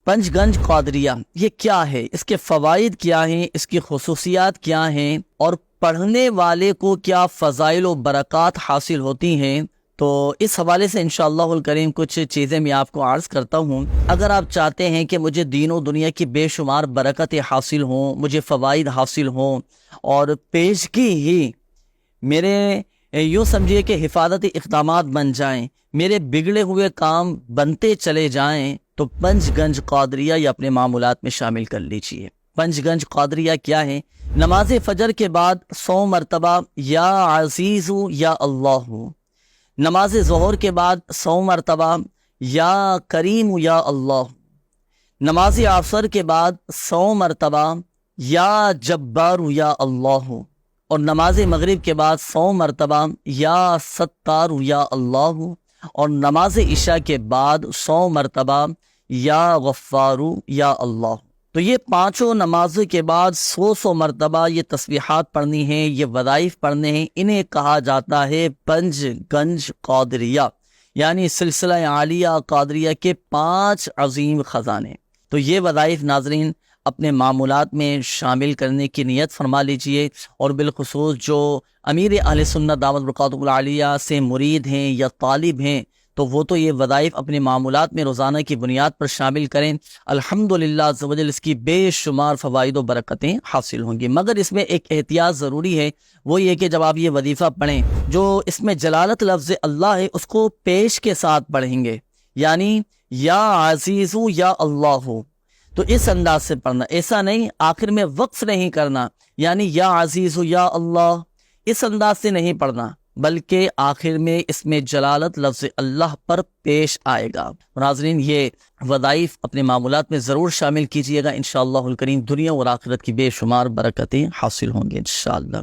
پنج گنج قادریہ یہ کیا ہے، اس کے فوائد کیا ہیں، اس کی خصوصیات کیا ہیں، اور پڑھنے والے کو کیا فضائل و برکات حاصل ہوتی ہیں، تو اس حوالے سے انشاءاللہ الکریم کچھ چیزیں میں آپ کو عرض کرتا ہوں۔ اگر آپ چاہتے ہیں کہ مجھے دین و دنیا کی بے شمار برکتیں حاصل ہوں، مجھے فوائد حاصل ہوں، اور پیشگی ہی میرے یوں سمجھیے کہ حفاظتی اقدامات بن جائیں، میرے بگڑے ہوئے کام بنتے چلے جائیں، تو پنج گنج قادریہ یہ اپنے معمولات میں شامل کر لیجئے۔ پنج گنج قادریہ کیا ہے؟ نماز فجر کے بعد 100 مرتبہ یا عزیز یا اللہ، نماز ظہر کے بعد 100 مرتبہ یا کریم یا اللہ، نماز عصر کے بعد 100 مرتبہ یا جبار یا اللہ، اور نماز مغرب کے بعد 100 مرتبہ یا ستار یا اللہ، اور نماز عشاء کے بعد 100 مرتبہ یا غفار یا اللہ۔ تو یہ پانچوں نمازوں کے بعد 100 مرتبہ یہ تسبیحات پڑھنی ہیں، یہ وظائف پڑھنے ہیں، انہیں کہا جاتا ہے پنج گنج قادریہ، یعنی سلسلہ عالیہ قادریہ کے 5 عظیم خزانے۔ تو یہ وظائف ناظرین اپنے معمولات میں شامل کرنے کی نیت فرما لیجئے، اور بالخصوص جو امیر اہل سنت دعوت برکاتہ العالیہ سے مرید ہیں یا طالب ہیں، تو وہ تو یہ وظائف اپنے معمولات میں روزانہ کی بنیاد پر شامل کریں، الحمدللہ عز و جل اس کی بے شمار فوائد و برکتیں حاصل ہوں گی۔ مگر اس میں ایک احتیاط ضروری ہے، وہ یہ کہ جب آپ یہ وظیفہ پڑھیں، جو اس میں جلالت لفظ اللہ ہے اس کو پیش کے ساتھ پڑھیں گے، یعنی یا عزیز یا اللہ، تو اس انداز سے پڑھنا، ایسا نہیں آخر میں وقف نہیں کرنا، یعنی یا عزیز یا اللہ اس انداز سے نہیں پڑھنا، بلکہ آخر میں اس میں جلالت لفظ اللہ پر پیش آئے گا۔ ناظرین یہ وظائف اپنے معمولات میں ضرور شامل کیجئے گا، انشاءاللہ الکریم دنیا اور آخرت کی بے شمار برکتیں حاصل ہوں گے انشاءاللہ۔